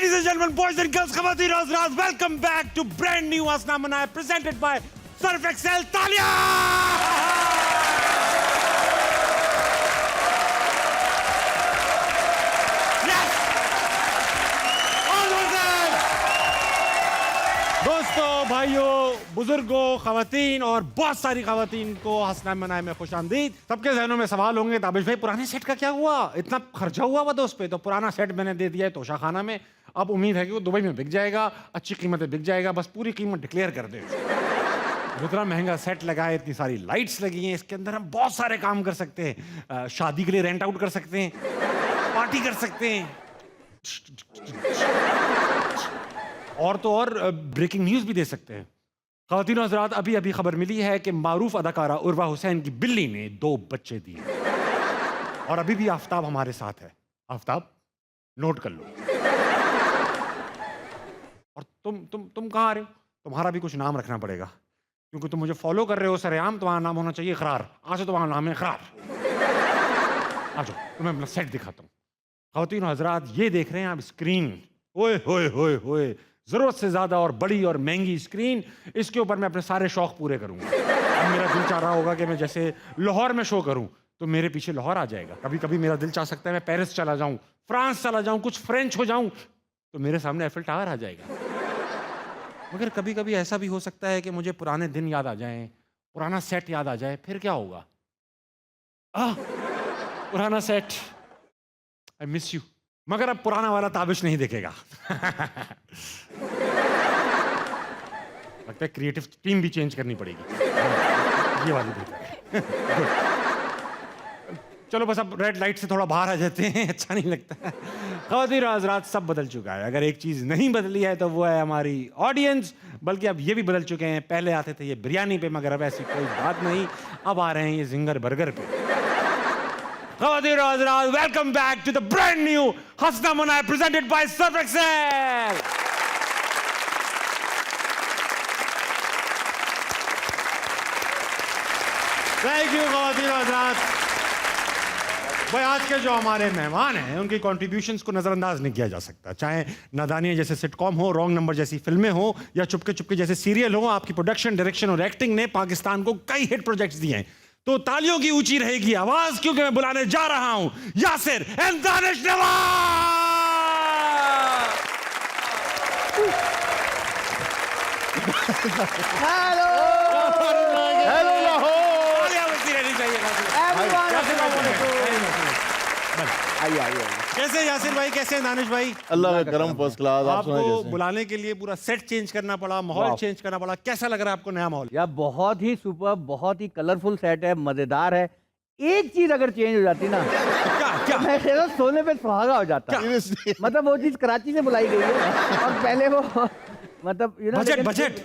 Ladies and gentlemen, boys and girls, Khawateen और हज़रात, welcome back to brand new Hasna Manaye presented by Surf Excel. तालियां! Yes! All of them! दोस्तों, भाइयों, बुजुर्गों, खवातीन और बहुत सारी खवातीन को हसना मनाए में खुशामदीद। सबके जहनों में सवाल होंगे, ताबिश भाई पुराने सेट का क्या हुआ? इतना खर्चा हुआ हुआ था उस पे। तो पुराना सेट मैंने दे दिया है तोशा खाना में। अब उम्मीद है कि वो दुबई में बिक जाएगा, अच्छी कीमत पे बिक जाएगा। बस पूरी कीमत डिक्लेयर कर दे। इतना महंगा सेट लगा है, इतनी सारी लाइट्स लगी हैं, इसके अंदर हम बहुत सारे काम कर सकते हैं। शादी के लिए रेंट आउट कर सकते हैं, पार्टी कर सकते हैं, और तो और ब्रेकिंग न्यूज भी दे सकते हैं। ख़वातीन और हज़रात, अभी अभी खबर मिली है कि मारूफ अदाकारा उर्वा हुसैन की बिल्ली ने 2 बच्चे दिए और अभी भी आफ्ताब हमारे साथ है। आफ्ताब, नोट कर लो। और तुम कहाँ आ रहे हो? तुम्हारा भी कुछ नाम रखना पड़ेगा, क्योंकि तुम मुझे फॉलो कर रहे हो सरेआम। तुम्हारा नाम होना चाहिए इकरार। आज से तुम्हारा नाम है इकरार। आ जाओ, तुम्हें अपना सेट दिखाता हूँ। ख़वातीन और हज़रात, ये देख रहे हैं आप स्क्रीन। ओए होए होए होए, जरूरत से ज्यादा और बड़ी और महंगी स्क्रीन। इसके ऊपर मैं अपने सारे शौक पूरे करूंगा। अब मेरा दिल चाह रहा होगा कि मैं जैसे लाहौर में शो करूं, तो मेरे पीछे लाहौर आ जाएगा। कभी कभी मेरा दिल चाह सकता है मैं पेरिस चला जाऊं, फ्रांस चला जाऊं, कुछ फ्रेंच हो जाऊं, तो मेरे सामने एफिल टावर आ जाएगा। मगर कभी कभी ऐसा भी हो सकता है कि मुझे पुराने दिन याद आ जाएं, पुराना सेट याद आ जाए। फिर क्या होगा? पुराना सेट, आई मिस यू। मगर अब पुराना वाला ताबिश नहीं दिखेगा। लगता है क्रिएटिव टीम भी चेंज करनी पड़ेगी। ये वाली बेहतर। चलो बस अब रेड लाइट से थोड़ा बाहर आ जाते हैं, अच्छा नहीं लगता। ख़वातीन और हज़रात, सब बदल चुका है। अगर एक चीज़ नहीं बदली है तो वो है हमारी ऑडियंस। बल्कि अब ये भी बदल चुके हैं। पहले आते थे ये बिरयानी पे, मगर अब ऐसी कोई बात नहीं। अब आ रहे हैं ये जिंगर बर्गर पे। ख़वातीन और हज़रात, welcome back to the brand new Hasna Mana presented by Surf Excel. Thank you ख़वातीन और हज़रात। भाई, आज के जो हमारे मेहमान हैं, उनकी कॉन्ट्रीब्यूशंस को नज़रअंदाज नहीं किया जा सकता। चाहे नादानियाँ जैसे सिटकॉम हो, रॉन्ग नंबर जैसी फिल्में हो, या चुपके चुपके जैसे सीरियल हो, आपकी प्रोडक्शन, डायरेक्शन और एक्टिंग ने पाकिस्तान को कई हिट प्रोजेक्ट्स दिए हैं। तो तालियों की ऊंची रहेगी आवाज, क्योंकि मैं बुलाने जा रहा हूं Yasir and Danish Nawaz. Hello hello Lahore. आइए। कैसे यासिर भाई, कैसे दानिश भाई? अल्लाह का करम, फर्स्ट क्लास। आपको बुलाने के लिए पूरा सेट चेंज करना पड़ा, माहौल चेंज करना पड़ा। कैसा लग रहा है आपको नया माहौल? यार बहुत ही सुपर, बहुत ही कलरफुल सेट है, मजेदार है। एक चीज अगर चेंज हो जाती ना, क्या? मैं कहता हूँ सोने पे सुहागा हो जाता। मतलब वो चीज कराची से बुलाई गई है और पहले वो मतलब बजट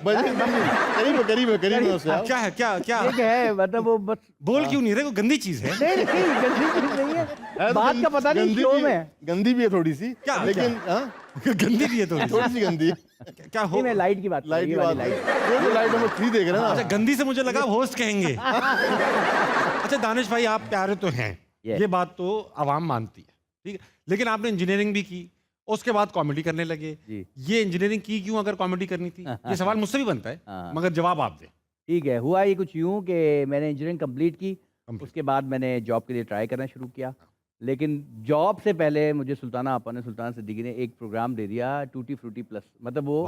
करीब है उससे। क्या एक है, मतलब वो बस बोल क्यों नहीं रहे? वो गंदी चीज है। नहीं गंदी चीज नहीं है, बात का पता नहीं शो में गंदी भी है थोड़ी सी, क्या लेकिन गंदी भी है थोड़ी सी गंदी। क्या हो? मैं लाइट की बात, लाइट नंबर 3 देख रहे हैं ना। अच्छा, गंदी से मुझे लगा होस्ट कहेंगे। अच्छा दानिश भाई, आप प्यारे तो हैं, ये बात तो आवाम मानती है, ठीक है। लेकिन आपने इंजीनियरिंग भी की, उसके बाद कॉमेडी करने लगे। ये इंजीनियरिंग की क्यों अगर कॉमेडी करनी थी? ये सवाल मुझसे भी बनता है, मगर जवाब आप दें। ठीक है, हुआ ये कुछ यूं कि मैंने इंजीनियरिंग कंप्लीट की, उसके बाद मैंने जॉब के लिए ट्राई करना शुरू किया। लेकिन जॉब से पहले मुझे सुल्ताना सिद्दीकी ने एक प्रोग्राम दे दिया, टूटी फ्रूटी प्लस। मतलब वो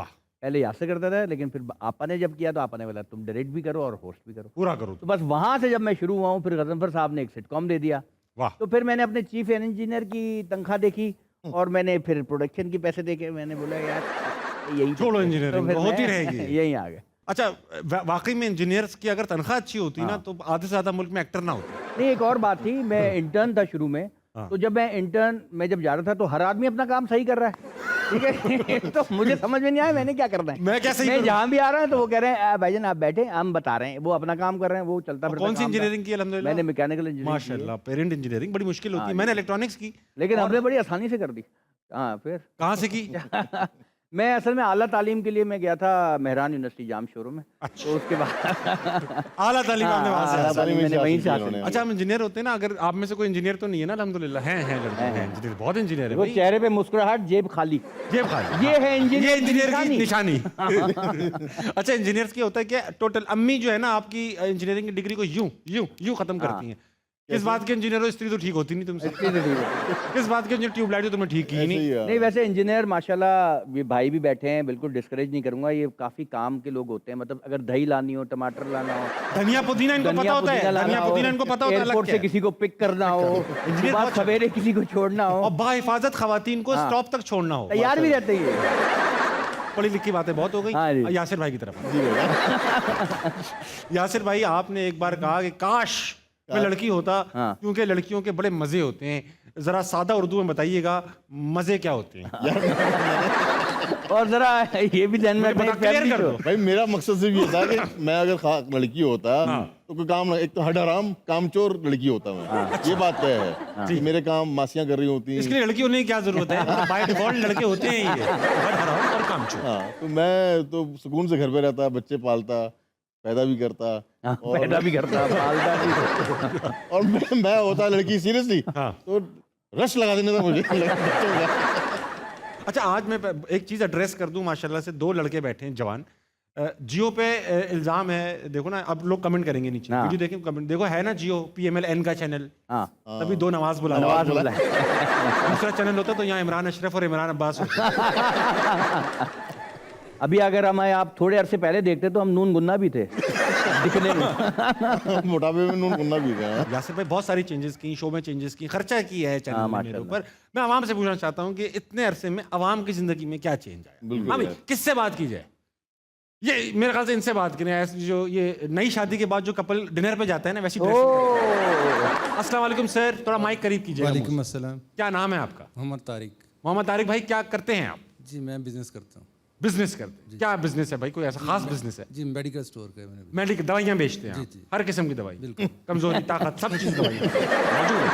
पहले याद से करता था, लेकिन फिर आपा ने जब किया तो आपा ने बोला तुम डायरेक्ट भी करो और होस्ट भी करो, पूरा करो। तो बस वहाँ से जब मैं शुरू हुआ हूँ, फिर गजनफर साहब ने एक सिटकॉम दे दिया। तो फिर मैंने अपने चीफ इंजीनियर की तनख्वाह देखी और मैंने फिर प्रोडक्शन के पैसे देके मैंने बोला यार यही छोड़ो, इंजीनियरिंग तो होती रहेगी। यही आ गए। अच्छा, वाकई में इंजीनियर्स की अगर तनख्वाह अच्छी होती ना, तो आधे से ज्यादा मुल्क में एक्टर ना होते। नहीं, एक और बात थी, मैं इंटर्न था शुरू में, तो जब मैं इंटर्न में जब जा रहा था तो हर आदमी अपना काम सही कर रहा है, ठीक है। तो मुझे समझ में नहीं आया मैंने क्या करना है। मैं कैसे मैं जहाँ भी आ रहा है तो वो कह रहे हैं भाईजान आप बैठे, हम बता रहे हैं, वो अपना काम कर रहे हैं, वो चलता फिरता। कौन सी इंजीनियरिंग की? अल्हम्दुलिल्लाह मैंने मैकेनिकल इंजीनियरिंग। माशाल्लाह, पेरेंट इंजीनियरिंग बड़ी मुश्किल होती है। मैंने इलेक्ट्रॉनिक्स की, लेकिन हमने बड़ी आसानी से कर दी। हाँ, फिर कहाँ से की? मैं असल में आला तालीम के लिए मैं गया था मेहरान यूनिवर्सिटी जाम शोरूम में। अच्छा। तो उसके बाद आला तालीम आपने वहां से आला हासिल तालीम में मैंने से वहीं हासिल से की हासिल उन्होंने। की। अच्छा, हम इंजीनियर होते हैं ना, अगर आप में से कोई इंजीनियर तो नहीं है ना? अल्हम्दुलिल्लाह हैं लड़के हैं इंजीनियर, बहुत इंजीनियर है वो भाई। चेहरे पे मुस्कुराहट, जेब खाली, जेब खाली, ये है इंजीनियर ये इंजीनियर की निशानी। निशानी। अच्छा, इंजीनियर्स की होता है क्या टोटल? अम्मी जो है ना आपकी इंजीनियरिंग की डिग्री को यूं यूं यूं खत्म करती हैं। किस बात के इंजीनियर हो? स्त्री तो ठीक होती नहीं तुमसे। किस बात के इंजीनियर? ट्यूबलाइट तो तुम्हें ठीक की ही ऐसे नहीं। ही है। नहीं वैसे इंजीनियर माशाल्लाह ये भाई भी बैठे हैं, बिल्कुल डिस्करेज नहीं करूंगा, ये काफी काम के लोग होते हैं। मतलब अगर दही लानी हो, टमाटर लाना हो, धनिया पुदीना इनको पता होता है, धनिया पुदीना इनको पता होता है, अलग एयरपोर्ट क्या से है। किसी को पिक करना हो, इंजीनियर सुबह बहुत- सवेरे किसी को छोड़ना हो, और बाहिफाजत खवातीन को हाँ। स्टॉप तक छोड़ना हो। तैयार भी रहते हैं ये। पढ़ी लिखी बातें बहुत हो गई। हाँ जी। यासिर भाई की तरफ। जी भैया। यासिर भाई, आपने एक बार कहा कि काश मैं लड़की होता, हाँ। क्योंकि लड़कियों के बड़े मजे होते हैं। जरा सादा उर्दू में बताइएगा मजे क्या होते हैं? और जरा ये भी ध्यान में मुझे रखना, बता, एक clear family कर show। दो। भाई मेरा मकसद सिर्फ ये था कि मैं अगर लड़की होता हाँ। तो कोई काम, एक तो हड हराम कामचोर लड़की होता मैं, ये बात तय है कि मेरे काम मासियां कर रही होती इसके हैं। लिए लड़की होने की क्या जरूरत है? बाय डिफॉल्ट लड़के होते हैं ये, बड़ हराम और कामचोर। हाँ, तो मैं तो सुकून से घर पे रहता, बच्चे पालता, पैदा भी करता, हाँ, पैदा भी करता, पालता भी। और मैं होता लड़की सीरियसली हाँ। तो रश लगा देने था मुझे बच्चों का। अच्छा, आज मैं एक चीज एड्रेस कर दूं। माशाल्लाह से 2 लड़के बैठे हैं जवान। जियो पे इल्जाम है, देखो ना, अब लोग कमेंट करेंगे नीचे, हाँ। वीडियो देखें कमेंट देखो, है ना जियो PMLN का चैनल, हाँ, तभी 2 नवाज बुला नवाज बोला। बोला है। दूसरा चैनल होता तो यहाँ इमरान अशरफ और इमरान अब्बास होते। अभी अगर हमें आप थोड़े अरसे पहले देखते तो हम नून गुन्ना भी थे दिखने में। मोटापे में नून गुन्ना भी गया। यासिर भाई, बहुत सारी चेंजेस की, शो में चेंजेस की, खर्चा किया है चैनल हाँ, ने मेरे माशाल्लाह। ऊपर। मैं आवाम से पूछना चाहता हूँ कि इतने अरसे में आवाम की जिंदगी में क्या चेंज आया? बिल्कुल हाँ भाई, यार। किससे बात की जाए? ये मेरे ख्याल से इनसे बात करें। ऐसे जो ये नई शादी के बाद जो कपल डिनर पे जाता है ना, वैसी ड्रेसिंग। अस्सलाम वालेकुम सर, थोड़ा माइक करीब कीजिए। वालेकुम अस्सलाम। क्या नाम है आपका? मोहम्मद तारिक। मोहम्मद तारिक भाई, क्या करते हैं आप? जी मैं बिजनेस करता हूँ। बिजनेस करते हैं? क्या बिजनेस है भाई? कोई ऐसा खास बिजनेस है? जी मेडिकल स्टोर का है मैंने। मेडिकल दवाइयाँ बेचते हैं आप? जी। हर किस्म की दवाई, बिल्कुल। कमजोरी, ताकत, सब चीज दवाई मौजूद है।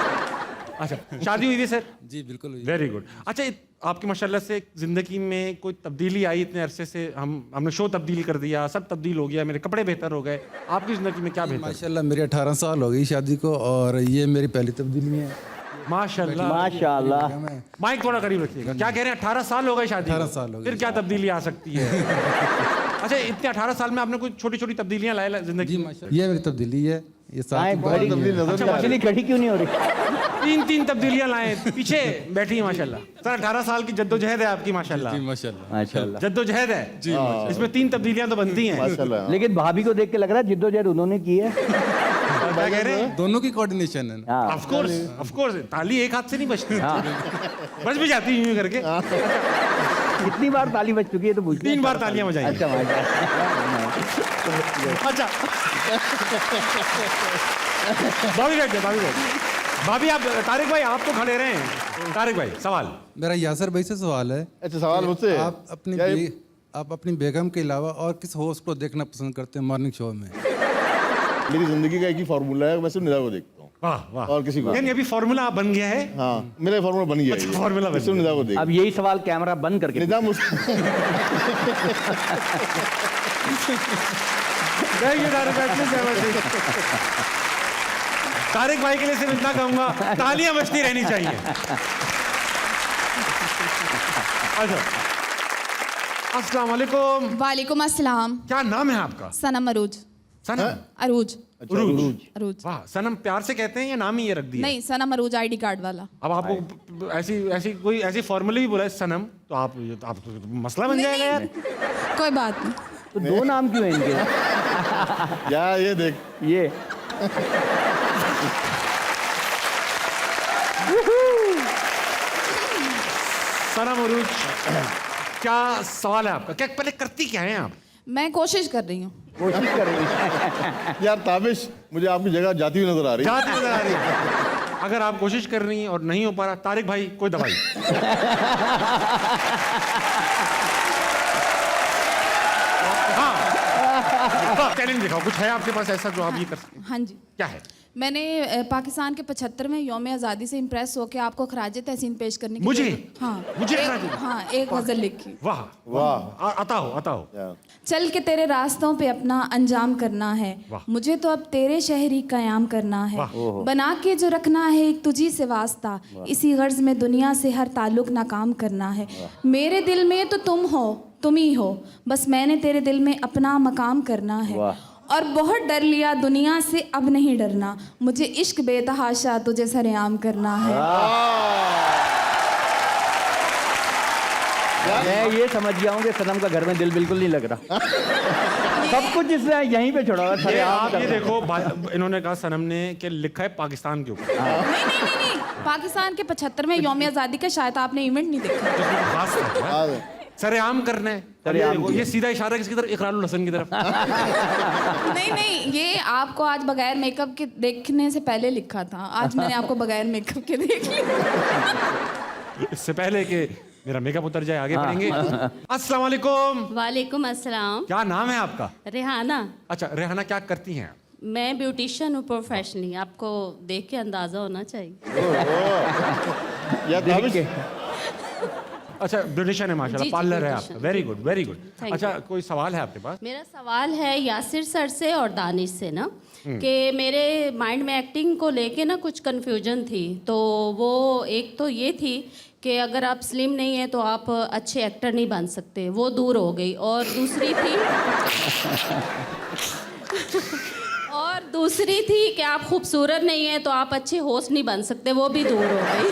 अच्छा, शादी हुई थी सर? जी बिल्कुल हुई। Very good. अच्छा, आपकी माशाल्लाह से जिंदगी में कोई तब्दीली आई इतने अरसे से? हमने शो तब्दील कर दिया, सब तब्दील हो गया, मेरे कपड़े बेहतर हो गए। आपकी जिंदगी में क्या बेहतर? माशाल्लाह मेरे 18 साल हो गई शादी को और ये मेरी पहली तब्दीली है। माशाल्लाह। माशाल्लाह। माइक थोड़ा करीब रखिएगा। क्या कह रहे हैं? 18 साल हो गए शादी को? 18 साल हो गए। फिर क्या तब्दीली आ सकती है? अच्छा, इतने 18 साल में आपने कोई छोटी छोटी तब्दीलियां लाए जिंदगी जी में? माशाल्लाह ये मेरी तब्दीली है। ये साथ आए में बड़ी तब्दीली नजर अच्छा, नहीं आ रही। मछली खड़ी क्यों नहीं हो रही? 3 तब्दीलियां लाए, पीछे बैठी है माशाल्लाह। सर, 18 साल की जद्दोजहद है आपकी माशाल्लाह। जी माशाल्लाह। माशाल्लाह। जद्दोजहद है जी इसमें 3 तब्दीलियां तो बनती हैं। माशाल्लाह। लेकिन भाभी को देख के लग रहा है जिद्दोजहद उन्होंने की है। क्या कह रहे हैं? दोनों की कोऑर्डिनेशन है ना। हाँ। ऑफ कोर्स ताली एक हाथ से नहीं बजती, हाँ। बज भी जाती यूं करके। कितनी बार ताली बज चुकी है तो पूछ 3 बार तालियां बजाई। अच्छा माशाल्लाह। अच्छा, भाभी बैठ जाओ, भाभी बैठ। भाभी आप, तारिक भाई आप तो खड़े रहे हैं। तारिक भाई, सवाल। मेरा यासर भाई से सवाल है। अच्छा, सवाल मुझसे? आप अपनी बेगम के अलावा और किस होस्ट को देखना पसंद करते हैं मॉर्निंग शो में? मेरी जिंदगी का एक ही फार्मूला है, मैं सिर्फ निदा को देखता हूँ वाह वाह। और किसी को। यानी अभी फॉर्मूला बन गया है। हाँ, मेरा फार्मूला बन गया है ये। फार्मूला बन मैं सिर्फ निदा को देख। अब यही सवाल कैमरा बंद करके निदा मुझ तारिक भाई के लिए सिर्फ इतना कहूंगा, तालियां बजती रहनी चाहिए। अच्छा, अस्सलाम वालेकुम। वालेकुम अस्सलाम। क्या नाम है आपका? सनम अरूज। सनम? अरूज। उरूज। अरूज। वाह, सनम प्यार से कहते हैं या नाम ही ये रख दिया? नहीं, सनम अरूज ID कार्ड वाला। अब आपको ऐसी ऐसी कोई ऐसी फॉर्मूले भी बोला है सनम, तो आप तो मसला बन जाएगा यार। कोई बात नहीं। तो 2 नाम क्यों हैं इनके? या ये देख, ये सनम उरूज, क्या सवाल है आपका? क्या पहले करती क्या है आप? मैं कोशिश कर रही हूँ। कोशिश कर रही है। यार ताबिश मुझे आपकी जगह जाती हुई नजर आ रही है। जाती नजर आ रही है। अगर आप कोशिश कर रही हैं और नहीं हो पा रहा, तारिक भाई कोई दवाई। हाँ, चैलेंज दिखाओ, कुछ है आपके पास ऐसा जो आप ये कर सकते हैं? हाँ जी। क्या है? मैंने पाकिस्तान के 75वें यौम आज़ादी से इम्प्रेस होकर आपको खराज तहसीन पेश करने की मुझे? हाँ मुझे एक, खराज? हाँ एक गजल लिखी। वाह वाह। आता हो चल के तेरे रास्तों पे अपना अंजाम करना है, वाह। मुझे तो अब तेरे शहर ही कयाम करना है, वाह। बना के जो रखना है एक तुझी से वास्ता, इसी गर्ज में दुनिया से हर ताल्लुक नाकाम करना है। मेरे दिल में तो तुम ही हो, बस मैंने तेरे दिल में अपना मकाम करना है। और बहुत डर लिया दुनिया से, अब नहीं डरना, मुझे इश्क बेतहाशा तुझे सरेआम करना है। मैं ये समझ गया हूँ कि सनम का घर में दिल बिल्कुल नहीं लग रहा। सब कुछ इसने यहीं पे छोड़ा हुआ ये है। आप ये देखो इन्होंने कहा सनम ने कि लिखा है पाकिस्तान के ऊपर, नहीं, पाकिस्तान के 75वें यौम आज़ादी का शायद आपने इवेंट नहीं देखा। जिसमें खास है सरेआम करना है। सरेआम ये सीधा इशारा किसकी तरफ? इकरारुल हसन की तरफ। नहीं, ये आपको आज बगैर मेकअप के देखने से पहले लिखा था, आज मैंने आपको बगैर मेकअप के देख लिया। इससे पहले कि मेरा मेकअप उतर जाए आगे बढ़ेंगे। अस्सलाम वालेकुम। वालेकुम अस्सलाम। क्या नाम है आपका? रेहाना। अच्छा रेहाना, क्या करती हैं? मैं ब्यूटिशियन हूँ प्रोफेशनली, आपको देख के अंदाजा होना चाहिए। या ताबिश अच्छा ब्यूटिशियन है माशाल्लाह, जी, पार्लर है beautician। आपका, very good very good. Thank अच्छा कोई सवाल है आपके पास? मेरा सवाल है यासिर सर से और दानिश से ना, कि मेरे माइंड में एक्टिंग को लेके ना कुछ कन्फ्यूजन थी। तो वो एक तो ये थी कि अगर आप स्लिम नहीं हैं तो आप अच्छे एक्टर नहीं बन सकते, वो दूर हो गई। और दूसरी थी कि आप खूबसूरत नहीं हैं तो आप अच्छे होस्ट नहीं बन सकते, वो भी दूर हो गई।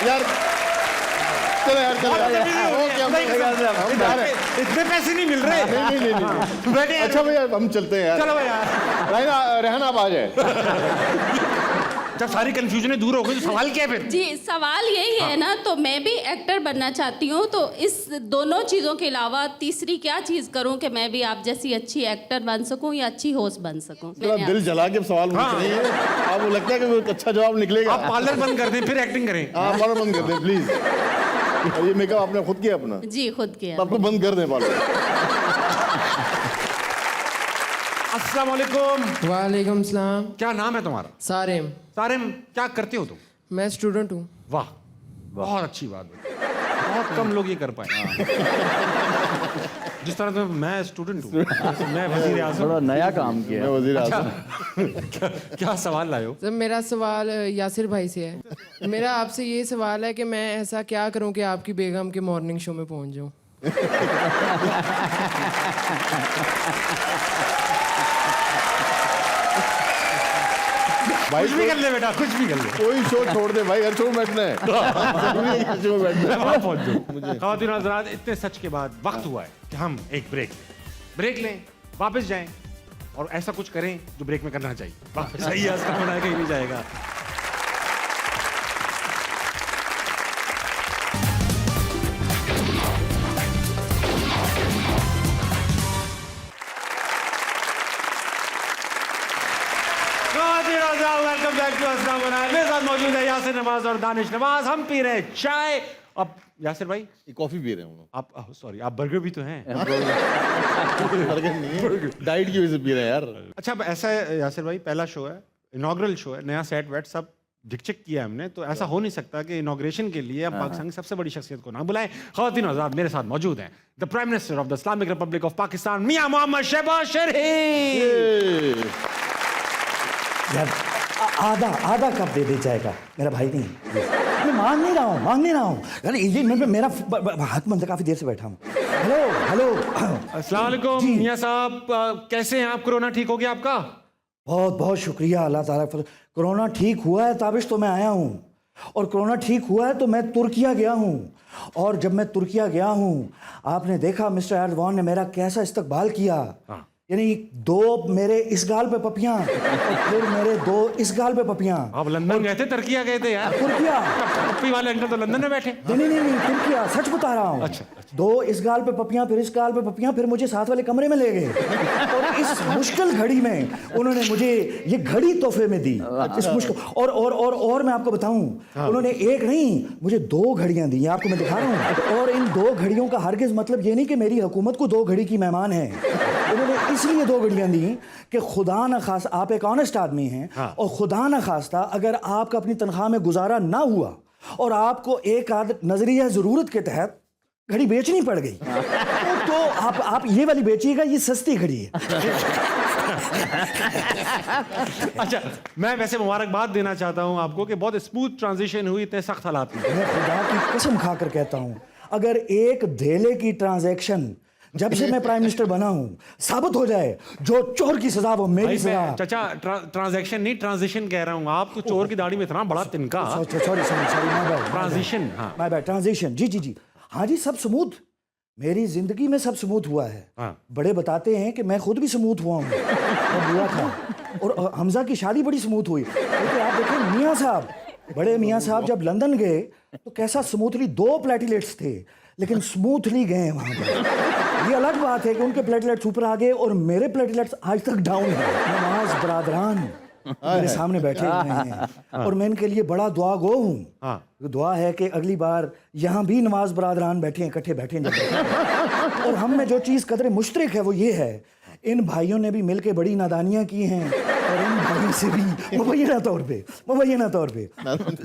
यार चलो यार इतने पैसे नहीं मिल रहे। नहीं बैठे यार। अच्छा भैया हम चलते हैं यार। चलो यार, रहना अब आ जाए। जब सारी कंफ्यूजन दूर हो गई तो सवाल क्या है फिर? जी सवाल यही है ना, तो मैं भी एक्टर बनना चाहती हूँ, तो इस दोनों चीज़ों के अलावा तीसरी क्या चीज़ करूँ कि मैं भी आप जैसी अच्छी एक्टर बन सकूँ या अच्छी होस्ट बन सकूँ? थोड़ा दिल जला के सवाल पूछ रही है, आपको लगता है कि वो अच्छा जवाब निकलेगा? आप पार्लर बंद कर दें फिर एक्टिंग करें। हाँ पार्लर बंद कर दें प्लीज। ये मेकअप आपने खुद किया अपना? जी खुद किया। तो आपको बंद कर दें पार्लर। अस्सलाम वालेकुम। वालेकुम सलाम। क्या नाम है तुम्हारा? सारिम। सारिम, क्या करते हो तुम? मैं स्टूडेंट हूँ। वाह बहुत अच्छी बात है, बहुत कम लोग ये कर पाए। जिस तरह से मैं स्टूडेंट हूँ, मैं वजीर आज़म। थोड़ा नया काम किया। मैं वजीर आज़म। क्या सवाल लाए हो? सर मेरा सवाल यासिर भाई से है। मेरा आपसे ये सवाल है कि मैं ऐसा क्या करूँ कि आपकी बेगम के मॉर्निंग शो में पहुँच जाऊँ? भाई कुछ भी कर ले बेटा, कुछ भी कर ले। कोई शो छोड़ दे भाई, हर शो में बैठना है। हर शो में बैठना है। वहाँ पहुँच जाओ। ख़वातीन और हज़रात, इतने सच के बाद वक्त हुआ है कि हम एक ब्रेक लें, वापस जाएं और ऐसा कुछ करें जो ब्रेक में करना चाहिए। वापस सही है, इसका मना कहीं नहीं जाएगा। वेलकम बैक टू अस्सलाम वालेकुम। मेरे साथ मौजूद है यासिर नवाज और दानिश नवाज। हम पी रहे चाय। अब यासिर भाई कॉफी पी रहे हैं आप, सॉरी आप बर्गर भी तो हैं। बर्गर नहीं है, डाइट की वजह से पी रहे हैं यार। अच्छा अब ऐसा है यासिर भाई, पहला शो है, इनॉग्रल शो है, नया सेट वेट सब डिक किया है हमने, तो ऐसा हो नहीं सकता कि इनॉग्रेशन के लिए हम पाकिस्तान की सबसे बड़ी शख्सियत को ना बुलाएं। ख़वातीन और हज़रात, मेरे साथ मौजूद हैं the prime minister of the Islamic republic of Pakistan Mian Muhammad Shahbaz Sharif. यार आधा कप दे दे जाएगा, मेरा भाई नहीं। मैं मांग नहीं रहा हूँ यार, इजी में मेरा हाथ बंद है, काफी देर से बैठा हूँ। हेलो अस्सलाम वालेकुम मियां साहब, कैसे हैं आप? कोरोना ठीक हो गया आपका? बहुत बहुत शुक्रिया अल्लाह ताला का। कोरोना ठीक हुआ है ताबिश तो मैं आया हूँ, और कोरोना ठीक हुआ है तो मैं तुर्किया गया हूँ, और जब मैं तुर्किया गया हूँ आपने देखा मिस्टर एर्दोगान ने मेरा कैसा इस्तकबाल किया। यानी 2 मेरे इस गाल पे पपियां और फिर मेरे 2 इस गाल पे पपियां। आप लंदन गए थे, तुर्किया गए थे यार? तुर्किया। पप्पी वाले अंकल तो लंदन में बैठे। नहीं तुर्किया, सच बता रहा हूँ। अच्छा। 2 इस गाल पे पपियां, फिर इस गाल पे पपियां, फिर मुझे साथ वाले कमरे में ले गए, और इस मुश्किल घड़ी में उन्होंने मुझे ये घड़ी तोहफे में दी। इस मुश्किल और मैं आपको बताऊं, उन्होंने एक नहीं मुझे 2 घड़ियां दी, आपको मैं दिखा रहा हूँ। और इन 2 घड़ियों का हरगिज मतलब ये नहीं कि मेरी हुकूमत को 2 घड़ी की मेहमान है। उन्होंने इसलिए 2 घड़ियां दी कि खुदा न खास, आप एक ऑनेस्ट आदमी हैं, हाँ। और खुदा न खास्ता अगर आपका अपनी तनख्वाह में गुजारा ना हुआ और आपको एक आध नजरिया ज़रूरत के तहत घड़ी बेचनी पड़ गई, तो आप ये वाली बेचिएगा, ये सस्ती घड़ी है। अच्छा, मैं वैसे मुबारकबाद देना चाहता हूं आपको कि बहुत स्मूथ ट्रांजिशन हुई इतने सख्त हालात में। मैं खुदा की कसम खाकर कहता हूं, अगर एक धेले की ट्रांजैक्शन जब से मैं प्राइम मिनिस्टर बना हूं साबित हो जाए, जो चोर की सजा वो मेरी भाई सजा। मैं चाचा ट्रांजैक्शन नहीं ट्रांजिशन कह रहा हूँ। आपको चोर की दाढ़ी में इतना बड़ा तिनका। सॉरी माय बैड, ट्रांजिशन, हाँ। माय बैड, ट्रांजिशन, जी जी जी, हाँ जी, सब स्मूथ, मेरी जिंदगी में सब स्मूथ हुआ है। हाँ। बड़े बताते हैं कि मैं खुद भी स्मूथ हुआ हूँ, मैं हुआ था, और हमजा की शादी बड़ी स्मूथ हुई। क्योंकि आप देखें मियाँ साहब, बड़े मियाँ साहब जब लंदन गए तो कैसा स्मूथली 2 प्लेटलेट्स थे, लेकिन स्मूथली गए वहाँ पर। ये अलग बात है कि उनके प्लेटलेट्स ऊपर आ गए और मेरे प्लेटलेट्स आज तक डाउन है। नवाज बरादरान मेरे सामने बैठे हुए हैं और मैं इनके लिए बड़ा दुआ गो हूँ। हाँ। दुआ है कि अगली बार यहाँ भी नवाज बरादरान बैठे हैं, इकट्ठे बैठे हैं। और हम में जो चीज़ कदरे मुश्तरक है वो ये है, इन भाइयों ने भी मिलके बड़ी नादानियाँ की हैं और इन भाइयों से भी मुबैना तौर पे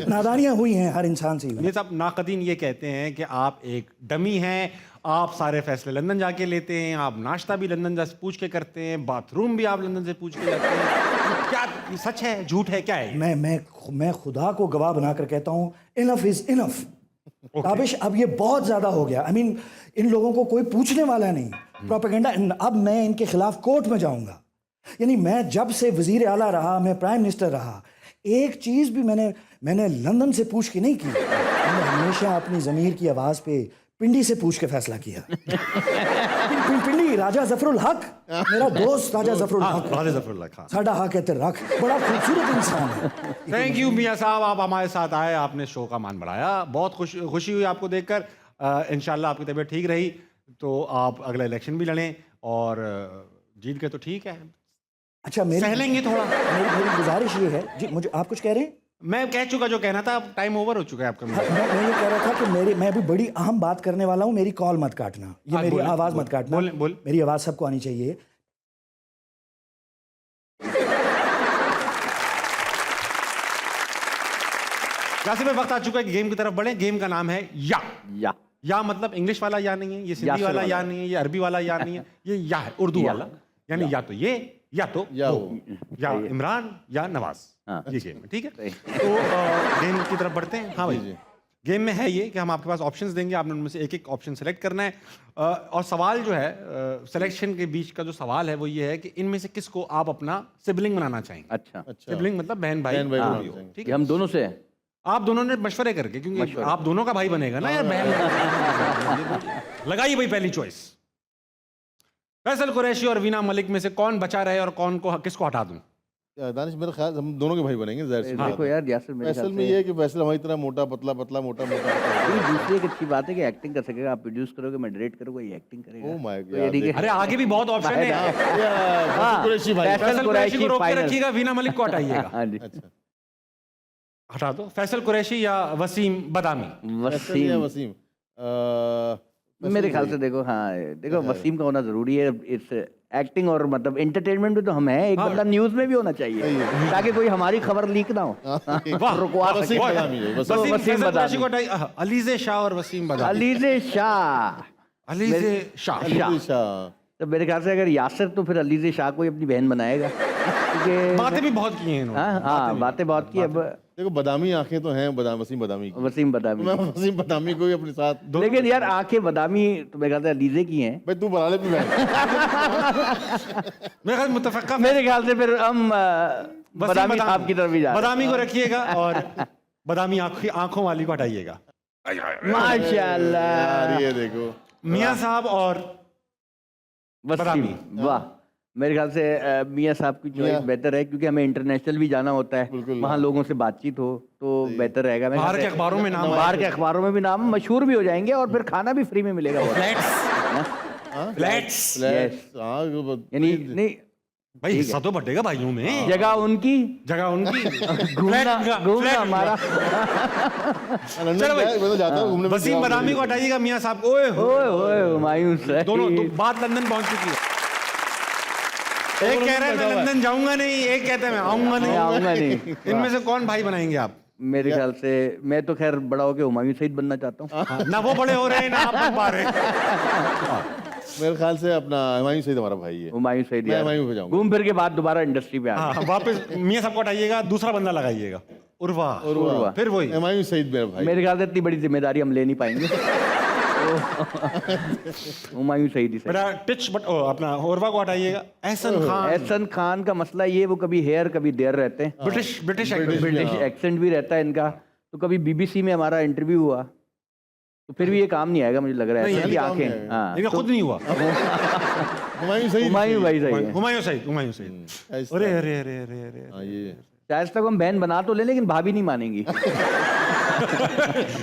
नादानियाँ हुई हैं, हर इंसान से। ये सब नाकदीन ये कहते हैं कि आप एक डमी हैं, आप सारे फैसले लंदन जाके लेते हैं, आप नाश्ता भी लंदन से पूछ के करते हैं, बाथरूम भी आप लंदन से पूछ के जाते हैं। क्या ये सच है, झूठ है, क्या है? मैं खुदा को गवाह बनाकर कहता हूँ, इनफ इज इनफ। ताबिश, अब ये बहुत ज़्यादा हो गया। इन लोगों को कोई पूछने वाला नहीं, प्रोपेगेंडा। अब मैं इनके खिलाफ कोर्ट में जाऊंगा। यानी मैं जब से वजीर आला रहा, मैं प्राइम मिनिस्टर रहा, एक चीज़ भी मैंने लंदन से पूछ के नहीं की। मैंने हमेशा अपनी ज़मीर की आवाज़ पे पिंडी से पूछ के फैसला किया। पिंडी, राजा जफरुल हक, मेरा दोस्त राजा जफरुल हक, राजा जफरुल हक, हाँ। साडा हक है ते रख, बड़ा खूबसूरत इंसान है। थैंक यू मियाँ साहब, आप हमारे साथ आए, आपने शो का मान बढ़ाया, बहुत खुशी हुई आपको देखकर। इंशाल्लाह आपकी तबीयत ठीक रही तो आप अगला इलेक्शन भी लड़ें और जीत गए तो ठीक है। अच्छा, सहलेंगे थोड़ा। मेरी गुजारिश ये है जी, मुझे आप कुछ कह रहे हैं? मैं कह चुका जो कहना था, अब टाइम ओवर हो चुका है आपका। मैं ये कह रहा था कि मैं भी बड़ी अहम बात करने वाला हूँ, मेरी कॉल मत काटना, ये मेरी आवाज़ मत काटना। बोल। मेरी आवाज़ सबको आनी चाहिए। यासिर भाई, वक्त आ चुका है कि गेम की तरफ बढ़े। गेम का नाम है या मतलब इंग्लिश वाला या नहीं है, ये सिंधी वाला या नहीं है, ये अरबी वाला या नहीं है, ये या है उर्दू वाला। यानी या तो ये या तो वो, या इमरान या नवाज, ये गेम है, ठीक है। तो गेम की तरफ बढ़ते हैं। हाँ भाई, गेम में है ये कि हम आपके पास ऑप्शंस देंगे, आपने उनमें से एक एक ऑप्शन सेलेक्ट करना है। और सवाल जो है सिलेक्शन के बीच का जो सवाल है वो ये है कि इनमें से किसको आप अपना सिबलिंग बनाना चाहेंगे। अच्छा, सिबलिंग मतलब बहन भाई, ठीक है। हम दोनों से आप दोनों ने मशवरे करके, क्योंकि आप दोनों का भाई बनेगा ना यार, बहन। लगाइए भाई पहली चॉइस। फैसल कुरैशी और वीना मलिक में से कौन बचा रहे और कौन को किसको हटा दूं? दानिश, मेरा ख्याल हम दोनों के भाई बनेंगे, जाहिर सी बात देखो है। यार यासिर, मेरे फैसल ख्याल में से ये है कि फैसल हमारी तरह मोटा पतला मोटा ये दूसरी एक अच्छी बात है कि एक्टिंग कर सकेगा। आप प्रोड्यूस करोगे, मैं डायरेक्ट करूंगा, ये एक्टिंग करेगा। ओह माय तो ये ठीक है। अरे आगे भी बहुत ऑप्शन है। कुरैशी भाई, फैसल कुरैशी को रोक के रखिएगा, वीना मलिक को हटाइएगा। हाँ जी, अच्छा, हटा दो। फैसल कुरैशी या वसीम बदामी? वसीम मेरे ख्याल से देखो, देखो वसीम का होना जरूरी है इस एक्टिंग और मतलब एंटरटेनमेंट में। तो हम हैं, एक बंदा न्यूज में भी होना चाहिए ताकि कोई हमारी खबर लीक ना हो। रुकवा सके। वसीम बदामी को हटाइए। अलीज़े शाह और वसीम बदामी। अलीज़े शाह। तो मेरे ख्याल से अगर यासिर तो फिर अलीज़े शाह को ही अपनी बहन बनाएगा, क्योंकि बातें भी बहुत की हैं इन्होंने। बातें बहुत की। अब देखो, बदामी आंखें तो हैं वसीम बदामी की। वसीम बदामी, मैं वसीम बदामी को भी अपने साथ। लेकिन यार आंखें बदामी तो मेरे ख्याल से अलीज़े की हैं। भाई तू बना ले अपनी बहन। मेरे ख्याल मुतफ़क्का मेरे ख्याल से फिर हम बदामी साहब की तरफ भी जा रहे हैं। बदामी को रखिएगा और बदामी आंखों वाली को हटाइएगा। माशाल्लाह, ये देखो मियाँ साहब और वसीम, वाह। मेरे ख्याल से मियाँ साहब की चॉइस बेहतर है, क्योंकि हमें इंटरनेशनल भी जाना होता है, वहाँ लोगों से बातचीत हो तो बेहतर रहेगा। बाहर के अखबारों में नाम, बाहर के अखबारों में भी नाम मशहूर भी हो जाएंगे और फिर खाना भी फ्री में मिलेगा। फ्लैट्स यानी नहीं भाई, हिस्सा तो बटेगा भाइयों में। जगह उनकी घूमना हमारा। चलो भाई, वसीम बदामी को हटाइएगा, मियाँ साहब को। ओए हुमायूं दोनों बात लंदन पहुंच चुकी है। एक कह रहा है मैं लंदन जाऊंगा नहीं, एक कहता है मैं आऊंगा मैं नहीं। आऊंगा नहीं। इनमें से कौन भाई बनाएंगे आप? मेरे ख्याल से मैं तो खैर बड़ा होके हुमायूं सईद बनना चाहता हूँ। हाँ, ना वो बड़े हो रहे हैं ना आप बन पा रहे हैं। मेरे ख्याल से अपना हुमायूं सईद हमारा भाई है। हुमायूं सईद मैं यार, हुमायूं पे जाऊंगा। घूम फिर के बाद दोबारा इंडस्ट्री पे आ हाँ, वापस मियां साहब को हटाइएगा, दूसरा बंदा लगाइएगा, उर्वा। उर्वा। फिर वही हुमायूं सईद मेरा भाई। मेरे ख्याल से इतनी बड़ी जिम्मेदारी हम ले नहीं पाएंगे। तो हुमायूं सईद ही सही। बेटा टिच बट अपना उर्वा को हटाइएगा। एहसन खान, एहसन खान का मसला ये, वो कभी हेयर कभी देयर रहते हैं। British British actor. एक्सेंट भी रहता है इनका। तो कभी बीबीसी में हमारा इंटरव्यू हुआ तो फिर भी ये काम नहीं आएगा, मुझे लग रहा है। नहीं, ऐसी ये काम आंखें, नहीं हाँ, लेकिन खुद नहीं हुआ। हुमायूं सईद। हुमायूं भाई सही है। हुमायूं सईद, हुमायूं सईद। ऐसा। अरे अरे अरे अरे अरे हाँ ये शायद तक हम बहन बना तो ले, लेकिन भाभी नहीं मानेंगी।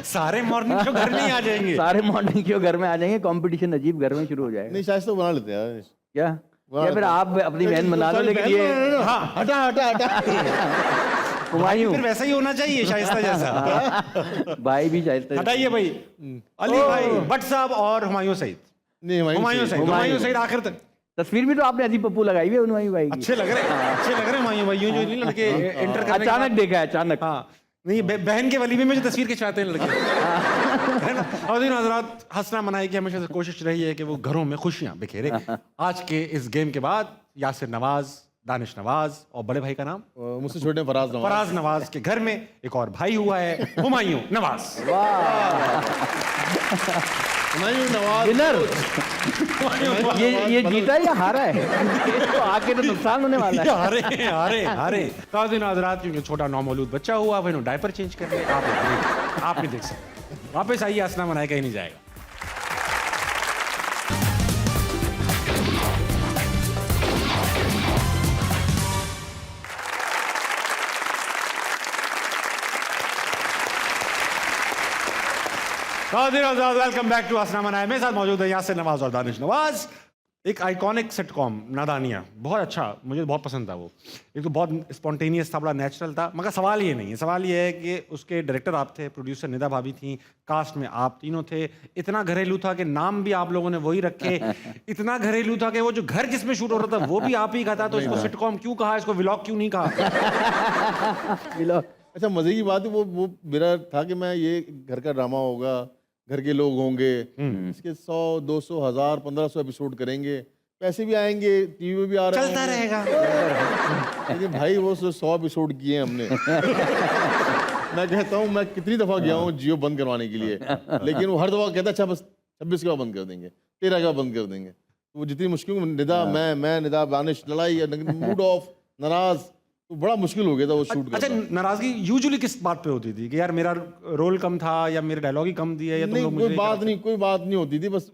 सारे मॉर्निंग शो घर में ही आ जाएंगे। सारे मॉर्निंग क्यों घर में आ जाएंगे, कंपटीशन अजीब घर में शुरू हो जाएगा। नहीं, शायद तो बना लेते हैं क्या या फिर आप अपनी बहन बना दो, लेकिन ये हाँ, हटा हटा हटा। हुमायूं फिर वैसा ही होना चाहिए शाइस्ता जैसा। भाई भी शायद हटाइए भाई, अली भाई भट्ट साहब और हुमायूं सईद। नहीं, हुमायूं सईद, हुमायूं सईद आखिर तक तस्वीर भी तो आपने अजीब पप्पू लगाई हुई है हुमायूं भाई की। अच्छे लग रहे हैं, अच्छे लग रहे हैं हुमायूं भाई। यूं जो नहीं लड़के एंटर करने के अचानक बाद- देखा है, अचानक। हाँ, नहीं बहन के वलीमे में जो तस्वीर खिंचवाते हैं लड़के, है ना। और दिन हजरात, हंसना मनाई की हमेशा से कोशिश रही है कि वो घरों में खुशियां बिखेरे। आज के इस गेम के बाद यासिर नवाज, दानिश नवाज और बड़े भाई का नाम मुझसे छोटे फराज नवाज। फराज नवाज के घर में एक और भाई हुआ है, हुमायूं नवाज। हुमायूं नवाज। विनर हुमायूं ये जीता या हारा है? ये तो आगे तो नुकसान होने वाला है। हारे हारे हारे। तो दिन हजरात, क्योंकि छोटा नौमौलूद बच्चा हुआ, फिर डायपर चेंज कर ले, आप नहीं देख सकते। वापस आइए, हंसना मनाए कहीं नहीं जाएगा। वेलकम बैक टू हंसना मनाए। मेरे साथ मौजूद है यासिर नवाज और दानिश नवाज। एक आइकॉनिक सिटकॉम नादानियाँ, बहुत अच्छा, मुझे बहुत पसंद था वो। एक तो बहुत स्पॉन्टेनियस था, बड़ा नेचुरल था। मगर सवाल ये नहीं है, सवाल ये है कि उसके डायरेक्टर आप थे, प्रोड्यूसर निदा भाभी थी, कास्ट में आप तीनों थे। इतना घरेलू था कि नाम भी आप लोगों ने वही रखे। इतना घरेलू था कि वो जो घर जिसमें शूट हो रहा था वो भी आप ही का था। तो इसको सिटकॉम क्यों कहा, इसको व्लॉग क्यों नहीं कहा? अच्छा, मजे की बात है, वो मेरा था कि मैं ये घर का ड्रामा होगा, घर के लोग होंगे, इसके 100, 200, 1000, 1500 एपिसोड करेंगे, पैसे भी आएंगे, टीवी में भी आ रहे चलता रहेगा। लेकिन भाई वो 100 एपिसोड किए हमने। मैं कहता हूँ, मैं कितनी दफा गया हूँ जियो बंद करवाने के लिए, लेकिन वो हर दफा कहता अच्छा बस 26 के बाद बंद कर देंगे, 13 के बाद बंद कर देंगे। तो वो जितनी मुश्किल, निदा मैं निदा दानिश, लड़ाई, मूड ऑफ, नाराज, तो बड़ा मुश्किल हो गया था वो शूट अच्छा, करना। नाराजगी यूजुअली किस बात पे होती थी कि यार मेरा रोल कम था, या मेरे डायलॉग ही कम दिए, या तुम नहीं, लोग कोई मुझे बात नहीं, कोई बात नहीं होती थी। बस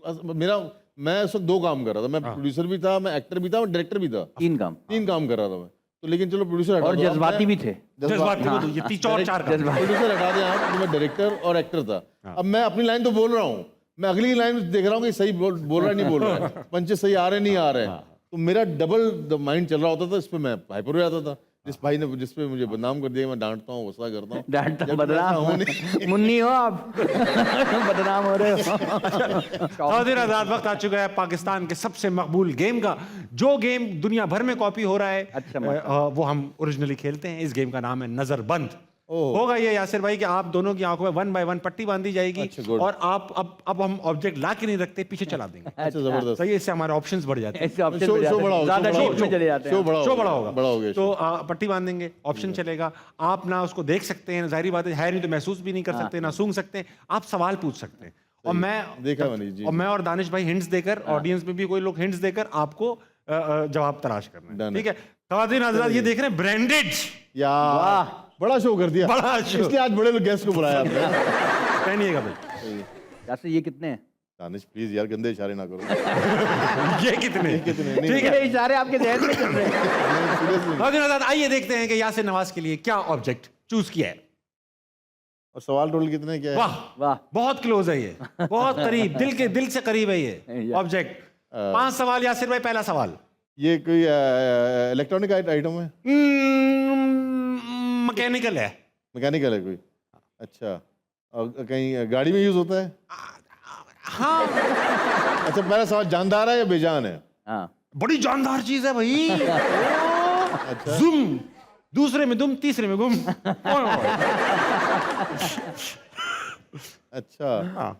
मैं उस वक्त 2 काम कर रहा था। मैं प्रोड्यूसर भी था, मैं एक्टर भी था, मैं डायरेक्टर भी था। 3 काम 3 काम कर रहा था मैं तो। लेकिन चलो प्रोड्यूसर हटा और दो, अब जज्बाती मैं- भी थे। जज्बात थे, वो तो ये 3-4 का। प्रोड्यूसर हटा दें आप, तो मैं डायरेक्टर और एक्टर था। अब मैं अपनी लाइन तो बोल रहा हूँ, मैं अगली लाइन देख रहा हूँ कि सही बोल रहा है, नहीं बोल रहा है, पंचे सही आ रहे नहीं आ रहे। तो मेरा डबल माइंड चल रहा होता था। इस पे मैं हाइपर हो जाता था। जिस भाई ने जिस पे मुझे बदनाम कर दिया, मैं डांटता हूँ, गुस्सा करता हूँ। डांटता जब बदनाम ऐसा हो नहीं- मुन्नी हो आप। बदनाम हो रहे हो। और दिन आजाद वक्त आ चुका है पाकिस्तान के सबसे मकबूल गेम का, जो गेम दुनिया भर में कॉपी हो रहा है। अच्छा, वो हम ओरिजिनली खेलते हैं। इस गेम का नाम है नजरबंद। ओह। होगा ये यासिर भाई कि आप दोनों की आंखों में 1 बाय 1 पट्टी बांधी जाएगी, अच्छा, good। और आप अब हम ऑब्जेक्ट ला के नहीं रखते, पीछे चला देंगे। अच्छा, जबरदस्त। सही है, इससे हमारे ऑप्शंस बढ़ जाते हैं। ऐसे ऑप्शन शो मिल जाते बड़ा हैं, होगा, ज्यादा शो डीप में चले जाते शो हैं। बड़ा शो बड़ा होगा, बड़ा हो गया तो पट्टी बांधेंगे, ऑप्शन चलेगा। आप ना उसको देख सकते हैं, जाहिर बात है नहीं तो महसूस भी नहीं कर सकते, ना सूंघ सकते हैं। आप सवाल पूछ सकते हैं, और मैं देखा मैंने जी। और मैं और दानिश भाई हिंट्स देकर, ऑडियंस में भी कोई लोग हिंट्स देकर आपको जवाब तलाश करना है। Done ठीक है खवातीन हज़रात, ये देख रहे हैं ब्रांडेड, यार बड़ा शो कर दिया, बड़ा शो। इसलिए आज बड़े लोग गेस्ट को बुलाया आपने। पहनिएगा भाई। यार ये कितने हैं? दानिश प्लीज यार, गंदे इशारे ना करो। ये कितने नहीं, ठीक है। ये इशारे आपके ध्यान में चल रहे हैं। सीरियसली। हज़रात आइए देखते हैं कि यासिर नवाज के लिए क्या ऑब्जेक्ट चूज किया है। और सवाल टोटल कितने क्या है? वाह वाह, बहुत क्लोज है ये, बहुत करीब, दिल से करीब है ये या। ऑब्जेक्ट। 5 सवाल यासिर भाई। पहला सवाल, ये कोई इलेक्ट्रॉनिक आइटम है? मैकेनिकल है। मैकेनिकल है कोई? अच्छा, और कहीं गाड़ी में यूज होता है? हाँ, अच्छा, पहला सवाल जानदार है या बेजान है? हाँ बड़ी जानदार चीज है भाई। जुम, दूसरे में दुम, तीसरे में गुम। अच्छा, हाँ।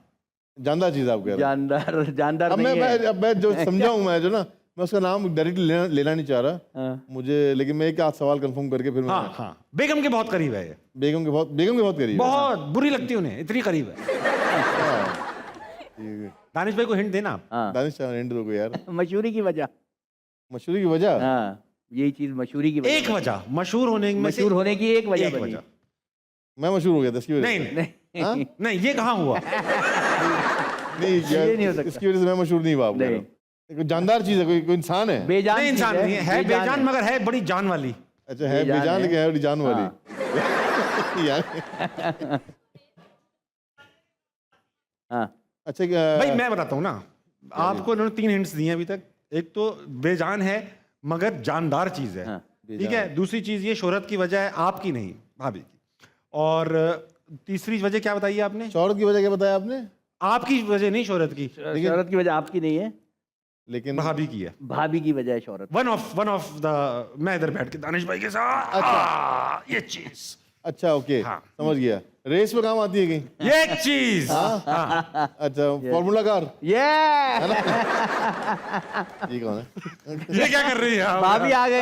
जानदार चीज आप कह रहे हैं। जानदार जानदार अब नहीं है। मैं जो समझा हूँ, मैं जो ना, मैं उसका नाम डायरेक्टली लेना नहीं चाह रहा हाँ। मुझे, लेकिन मैं एक आध सवाल कंफर्म करके फिर मैं हाँ हाँ, बेगम के बहुत करीब है ये, बेगम के बहुत करीब है। बहुत बुरी लगती है उन्हें, इतनी करीब है। ठीक है। दानिश भाई को हिंट देना आप। हाँ, दानिश साहब हिंट दो यार। मशहूरी की वजह। मशहूरी की वजह? हाँ, यही चीज मशहूरी की वजह। एक वजह, मशहूर होने में से मशहूर होने की एक वजह एक बनी। वजह। मैं मशहूर हो गया था इसकी वजह से? नहीं नहीं हाँ? नहीं, ये कहाँ हुआ? नहीं ये नहीं हो सकता। इसकी वजह से मैं मशहूर नहीं हुआ। आप कह रहे हो। कोई जानदार चीज है, कोई इंसान है? बेजान नहीं, इंसान चीज़ नहीं है, बेजान मगर है बड़ी जान वाली। अच्छा, है बेजान बेजान, है। लेकिन है बड़ी जान वाली। यार, हाँ, अच्छा भाई मैं बताता हूँ ना, आपको इन्होंने 3 हिंट्स दिए हैं अभी तक। एक तो बेजान है मगर जानदार चीज है, हाँ, ठीक है। दूसरी चीज ये शोहरत की वजह है, आपकी नहीं, भाभी की। और तीसरी वजह क्या बताई आपने? शौहरत की वजह क्या बताया आपने? आपकी वजह नहीं, शोहरत की, शोहरत की वजह आपकी नहीं है, लेकिन भाभी की है। भाभी की वजह है शोहरत। वन ऑफ द, मैं इधर बैठ के दानिश भाई के साथ, ये चीज, अच्छा, ओके, हाँ। समझ गया। रेस में काम आती है कहीं? ये चीज। अच्छा, फॉर्मूला कार? ये ये कौन है? ये क्या कर रही है आप? भाभी आ गई।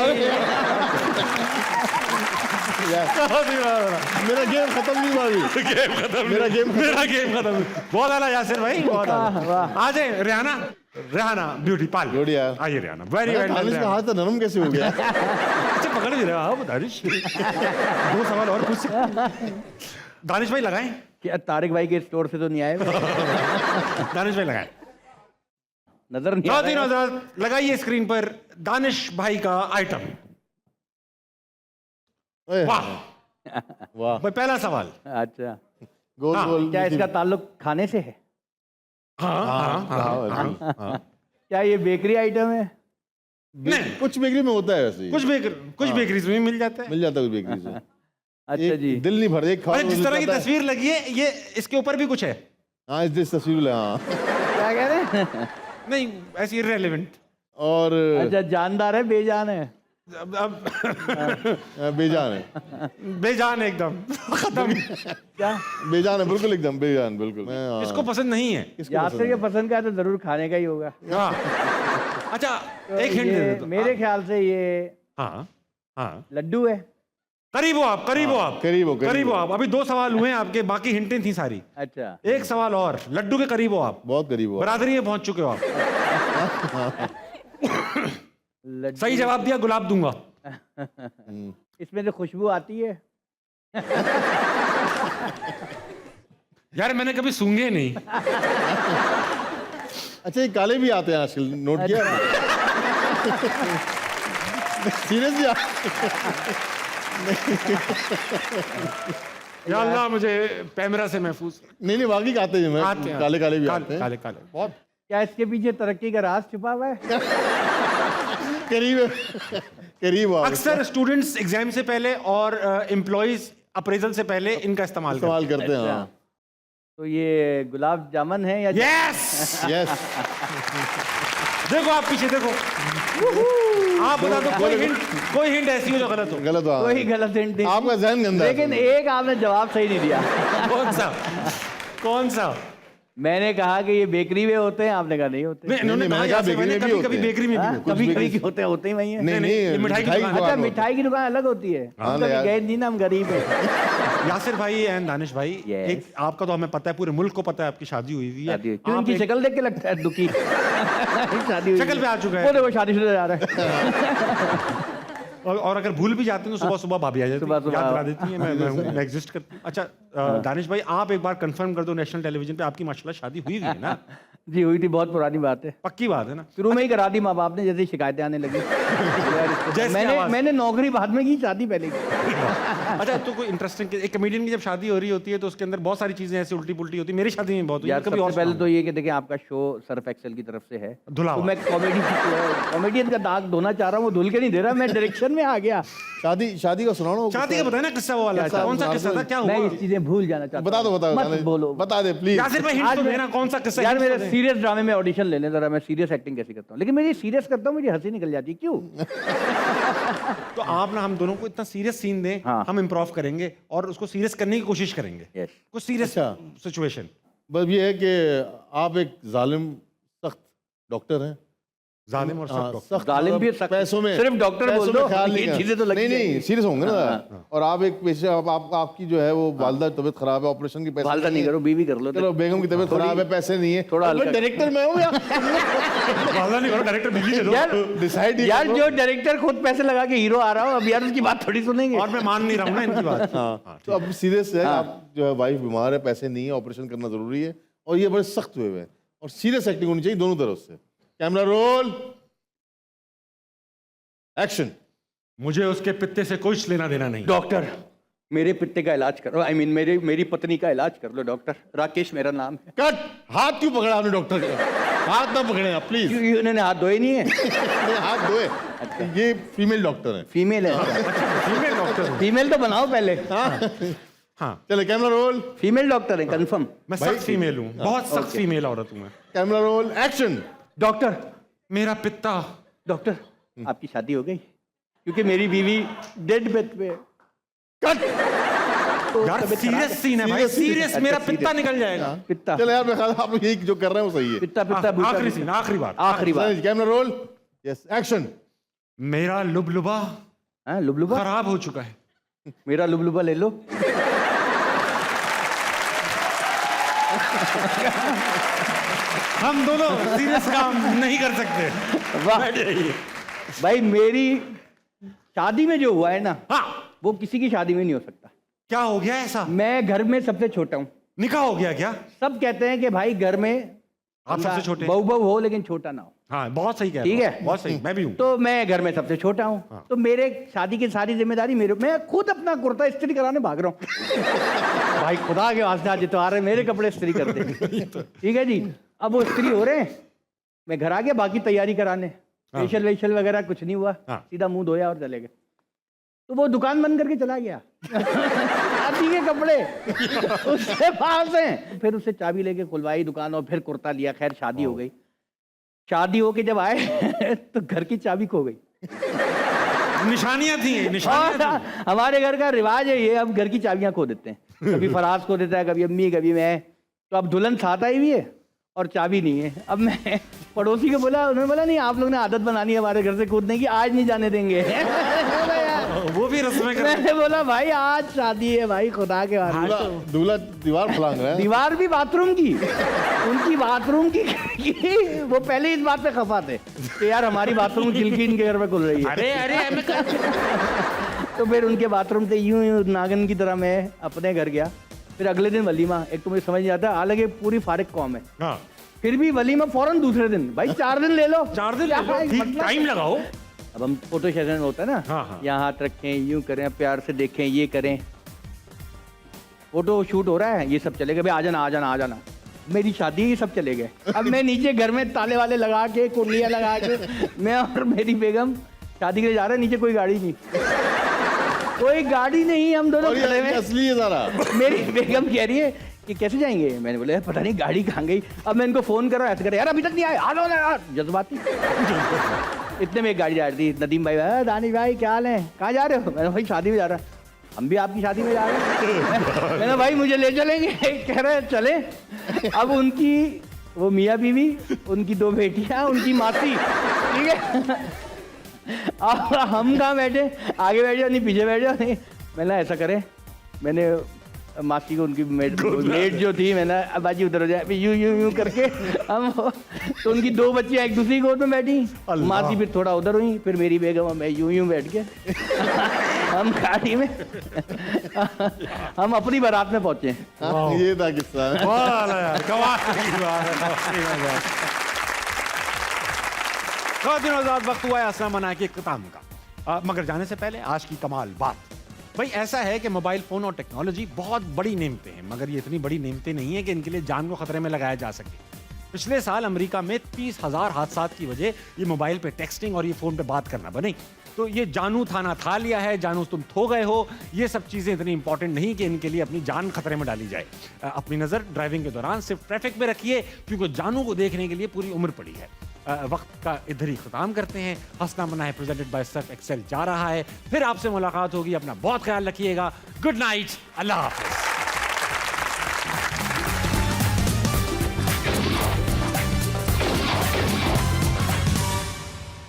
मेरा गेम खत्म नहीं हुआ अभी। गेम खत्म, मेरा गेम खत्म। मेरा गेम खत्म। बहुत आला यासिर भाई, बहुत आला। आ जाए रेहाना, रेहाना ब्यूटी पाल। गुड यार। आइए रेहाना, वेरी वेल दानिश का हाथ तो नरम कैसे हो गया? अच्छा पकड़ भी रहे हो आप दानिश। 2 सवाल और पूछ सकते। दानिश भाई लगाएं। क्या तारिक भाई के स्टोर से तो नहीं आए? दानिश भाई लगाएं। नजर नहीं आ नाज़रीन रहा है। हज़रात, लगाइए स्क्रीन पर दानिश भाई का आइटम। ओए, वाह वाह, भाई, पहला सवाल। अच्छा, गोल हाँ, गोल। क्या इसका ताल्लुक खाने से है? हाँ हाँ हाँ हाँ, क्या ये बेकरी आइटम है? नहीं, कुछ बेकरी में होता है वैसे। कुछ बेकरीज में मिल जाता है। मिल जाता है कुछ बेकरी से। अच्छा एक जी। दिल नहीं भरता, एक खाओ अरे तो जिस दिल तरह की चाहता है। तस्वीर लगी है, ये इसके ऊपर भी कुछ है। हाँ, इस तस्वीर में, हाँ। क्या कह रहे हैं? नहीं, ऐसी इररिलेवेंट। और अच्छा, जानदार है बेजान है? अब बेजान है। बेजान है एकदम, खत्म। क्या बेजान है, बिल्कुल एकदम बेजान, बिल्कुल। मैं, हाँ। इसको पसंद नहीं है। किसको यासिर पसंद के है? पसंद का है तो जरूर खाने का ही होगा। हाँ। अच्छा, तो एक हिंट दे ये दो। मेरे ख्याल से ये हाँ हाँ, लड्डू है। करीब हो आप, करीब हो आप, करीब हो, करीब हो आप। अभी 2 सवाल हुए हैं आपके, बाकी हिंटें थी सारी। अच्छा, एक सवाल और, लड्डू के करीब हो आप, बहुत करीब हो। बरादरी में पहुंच चुके हो आप। लड्डू। सही जवाब दिया, गुलाब दूंगा। इसमें तो खुशबू आती है। यार मैंने कभी सूंघे नहीं। अच्छा, ये काले भी आते हैं आजकल, नोट किया? सीरियसली? या अल्लाह, मुझे पैमरा से महफूज। नहीं नहीं, वाकई आते हैं, आते हैं, काले काले भी आते हैं। काले काले बहुत। क्या इसके पीछे तरक्की का राज छुपा हुआ है? करीब है, करीब हो आप। अक्सर स्टूडेंट्स एग्जाम से पहले और एम्प्लॉइज अप्रेजल से पहले इनका इस्तेमाल इस्तेमाल करते हैं, हाँ। तो ये गुलाब जामुन है या यस। यस। देखो आप पीछे देखो, आप बता दो कोई हिंट ऐसी हो जो गलत हो। गलत हो, कोई गलत हिंट नहीं। आपका जहन गंदा है। लेकिन एक आपने जवाब सही नहीं दिया। कौन सा? कौन सा? मैंने कहा कि ये बेकरी में होते हैं, आपने कहा नहीं होते। नहीं, इन्होंने मैंने कहा कहा यासिर भाई ने बेकरी में भी कभी होते हैं। बेकरी में भी हाँ, होते कभी बेकरी कभी होते होते ही वही है। नहीं नहीं, ये मिठाई की दुकान। अच्छा, मिठाई की दुकान अलग होती है। हाँ, हम कभी यार। गए नहीं ना, हम गरीब हैं। हैं। यासिर भाई एंड दानिश भाई, Yes. एक आपका तो हमें पता है, पूरे मुल्क को पता है आपकी शादी हुई हुई है। क्यों? आप इनकी एक- शक्ल देख के लगता है दुखी। शादी हुई शक्ल पे आ चुका है। वो देखो शादीशुदा जा रहा है। और अगर भूल भी जाते हैं तो सुबह सुबह भाभी आ जाती है, सुबह-सुबह। याद करा देती है, मैं एग्जिस्ट करती हूँ। अच्छा दानिश भाई, आप एक बार कंफर्म कर दो, नेशनल टेलीविजन पे आपकी माशाल्लाह शादी हुई हुई है ना? जी हुई थी, बहुत पुरानी बात है। पक्की बात है ना? शुरू में ही करा दी माँ बाप ने, जैसे ही शिकायतें आने लगी। जैसे आवाज़। मैंने नौकरी बाद में की, शादी पहले की। अच्छा, तो कोई इंटरेस्टिंग, एक कमेडियन की जब शादी हो रही होती है तो उसके अंदर बहुत सारी चीजें ऐसी उल्टी पुल्टी होती है। मेरी शादी में बहुत हुई है, यार कभी और सबसे पहले सुनाओ। तो ये कि देखिए, आपका शो सर्फ एक्सेल की तरफ से है, धुलावा। तो मैं कॉमेडियन का दाग धोना चाह रहा हूँ, वो धुल के नहीं दे रहा, मैं डायरेक्शन में आ गया। शादी का सुनाओ ना। शादी का बताया ना किस्सा वो वाला, क्या कौन सा किस्सा था, क्या मैं हुआ? ये चीजें भूल जाना चाहता हूँ। बता दो, मत बोलो। बता दे प्लीज। यासिर भाई हिंट आज तो मैं- देना, कौन सा किस्सा? यार hint मेरे तो दे। सीरियस ड्रामे में ऑडिशन ले लें जरा, मैं सीरियस एक्टिंग कैसे करता हूँ, लेकिन मैं ये सीरियस करता हूँ मुझे हंसी निकल जाती है, क्यों? तो आप ना हम दोनों को इतना सीरियस सीन दें, हाँ। हम इम्प्रोव करेंगे और उसको सीरियस करने की कोशिश करेंगे। Yes. कुछ सीरियस अच्छा। सिचुएशन। बस ये है कि आप एक जालिम सख्त डॉक्टर हैं। जालिम और हाँ, सख्त डॉक्टर। जालिम भी सख्त। पैसों में सिर्फ डॉक्टर पैसों बोल में दो, ख्याल ये नहीं चीजें तो लग नहीं जाएंगी। नहीं सीरियस होंगे ना। हाँ। और आप एक पेशे आपकी जो है वो वालदा की तबीयत खराब है, ऑपरेशन की पैसे फालता नहीं करो, बीवी कर लो। चलो बेगम की तबीयत खराब है, पैसे नहीं है, थोड़ा अब मैं हल्का- डायरेक्टर मैं हूँ यार। वादा नहीं करो, डायरेक्टर बिजली दे दो। यार डिसाइड यार जो डायरेक्टर खुद पैसे लगा के हीरो आ रहा हो, अब यार उसकी बात थोड़ी सुनेंगे। और मैं मान नहीं रहा हूँ ना इनकी बात। हाँ, तो अब सीरियस है, आप जो है वाइफ बीमार है, पैसे नहीं है, ऑपरेशन करना जरूरी है, और ये बड़े सख्त हुए हैं और सीरियस एक्टिंग होनी चाहिए दोनों तरफ से। Camera roll, action. मुझे उसके पित्ते से कुछ लेना देना नहीं। डॉक्टर मेरे पित्ते का इलाज करो, आई मीन मेरी पत्नी का इलाज कर लो डॉक्टर। राकेश मेरा नाम है। कट। हाथ क्यों पकड़ा आपने डॉक्टर का? हाथ ना पकड़े आप प्लीज। क्यों उन्होंने हाथ धोए नहीं है? हाथ धोए। ये फीमेल डॉक्टर है। फीमेल है, फीमेल डॉक्टर। फीमेल तो बनाओ पहले। हाँ, चले कैमरा रोल, फीमेल डॉक्टर है कंफर्म। मैं सख्त फीमेल हूँ, बहुत सख्त फीमेल औरत हूँ मैं। Camera roll, action. डॉक्टर मेरा पित्ता। डॉक्टर आपकी शादी हो गई? क्योंकि मेरी बीवी डेड बेड पे है। कट। यार सीरियस सीन है भाई, सीरियस। मेरा पित्ता निकल जाएगा। पित्ता चलो यार, मैं ख्याल आप यही जो कर रहे हैं वो सही है। पित्ता पित्ता भूसा- आखिरी सीन, आखिरी बात। आखिरी बात। Camera roll, yes action. मेरा लुबलुबा हाँ, लुबलुबा खराब हो चुका है। मेरा लुबलुबा ले लो। हम दोनों सीरियस काम नहीं कर सकते। वाह बैठ जाइए। भाई, मेरी शादी में जो हुआ है ना, हाँ, वो किसी की शादी में नहीं हो सकता। क्या हो गया ऐसा? मैं घर में सबसे छोटा हूँ। निकाह हो गया क्या? सब कहते हैं कि भाई घर में आप सबसे छोटे? बहू बहू हो लेकिन छोटा ना हो। हाँ, बहुत सही कह रहे ठीक हो। है, बहुत सही, मैं भी हूँ। तो मैं घर में सबसे छोटा हूँ। तो मेरे शादी की सारी जिम्मेदारी मेरे, मैं खुद अपना कुर्ता इस्त्री कराने भाग रहा हूँ। भाई खुदा के वास्ते आज तो आ रहे मेरे कपड़े इस्त्री करते हैं। ठीक है जी, अब वो इस्त्री हो रहे हैं, मैं घर आ गया बाकी तैयारी कराने। फेशियल वेशियल वगैरह कुछ नहीं हुआ, सीधा मुंह धोया और चले गए। तो वो दुकान बंद करके चला गया। शादी के कपड़े उसके पास हैं। फिर उससे चाबी लेके खुलवाई दुकान और फिर कुर्ता लिया। खैर शादी हो गई। शादी होके जब आए तो घर की चाबी खो गई। निशानियां थी, निशानियां और हमारे घर का रिवाज है ये, अब घर की चाबियां खो देते हैं। कभी फराज खो देता है, कभी अम्मी, कभी मैं। तो अब दुल्हन साथ आई हुई है और चाबी नहीं है। अब मैं पड़ोसी को बोला, उन्होंने बोला नहीं आप लोग ने आदत बनानी है हमारे घर से कूदने की, आज नहीं जाने देंगे। वो भी रस्में कर। मैंने बोला भाई आज शादी है भाई, खुदा के वास्ते। दूल्हा दीवार फलांग रहा है। दीवार भी बाथरूम की, उनकी बाथरूम की। वो पहले इस बात पे खफा थे कि यार हमारी बाथरूम खिड़की इनके घर में खुल रही है। अरे अरे तो फिर उनके बाथरूम से यूं यूं नागन की तरह मैं अपने घर गया। फिर अगले दिन वलीमा। एक तो मुझे समझ नहीं आता, हालांकि पूरी फारिग कौम है, हाँ, फिर भी वलीमा फौरन दूसरे दिन। भाई 4 दिन ले लो, 4 दिन क्या है, ठीक मतलब? टाइम लगाओ। अब हम फोटो सेशन होता है ना, हाँ, हाँ। यहाँ हाथ रखें, यूं करें, प्यार से देखें, ये करें, फोटो शूट हो रहा है, ये सब चले गए। भाई आ जाना आ जाना आ जाना, मेरी शादी, ये सब चले गए। अब मैं नीचे घर में ताले वाले लगा के, कुंडियाँ लगा के, मैं और मेरी बेगम शादी के लिए जा रहे हैं। नीचे कोई गाड़ी नहीं, कोई गाड़ी नहीं, हम दोनों और खड़े ये हुए। असली है सारा। मेरी बेगम कह रही है कि कैसे जाएंगे? मैंने बोला पता नहीं गाड़ी कहाँ गई। अब मैं इनको फोन करा, ऐसे करे यार अभी तक नहीं आए, आ जाओ ना यार, जज्बाती। इतने में एक गाड़ी जा रही थी, नदीम भाई, दानिश भाई क्या हाल है, कहाँ जा रहे हो? मैंने भाई शादी में जा रहा। हम भी आपकी शादी में जा रहे हैं। मैंने भाई मुझे ले चलेंगे? कह रहे चले। अब उनकी वो मियाँ बीवी, उनकी 2 बेटियाँ, उनकी मासी, ठीक है। अब हम कहाँ बैठे, आगे बैठे नहीं पीछे बैठे नहीं। मैंने ऐसा करे, मैंने मासी को उनकी मेड जो थी, मैंने बाजी उधर हो जाए, यूं यूं यूं करके हम। तो उनकी 2 बच्चियाँ एक दूसरी गोद में बैठी, मासी फिर थोड़ा उधर हुई, फिर मेरी बेगम, मैं यूं यूं बैठ के हम गाड़ी में हम अपनी बारात में पहुंचे। ये था किस्सा। कमाल है यार, कमाल की बात है। खातिन आजाद, वक्त हुआ है असला मना के इख्तिताम का। मगर जाने से पहले आज की कमाल बात। भाई ऐसा है कि मोबाइल फ़ोन और टेक्नोलॉजी बहुत बड़ी नेमतें हैं, मगर ये इतनी बड़ी नेमतें नहीं है कि इनके लिए जान को खतरे में लगाया जा सके। पिछले साल अमेरिका में 30,000 हादसात की वजह ये मोबाइल पे टेक्सटिंग और ये फ़ोन पे बात करना बनी। तो ये जानू थाना था लिया है, जानू तुम थो गए हो, ये सब चीज़ें इतनी इंपॉर्टेंट नहीं कि इनके लिए अपनी जान खतरे में डाली जाए। अपनी नज़र ड्राइविंग के दौरान सिर्फ ट्रैफिक में रखिए, क्योंकि जानू को देखने के लिए पूरी उम्र पड़ी है। वक्त का इधर ही ख़त्म करते हैं। हंसना मना है प्रेजेंटेड बाय सर्फ एक्सेल जा रहा है। फिर आपसे मुलाकात होगी। अपना बहुत ख्याल रखिएगा। गुड नाइट, अल्लाह हाफ़िज़।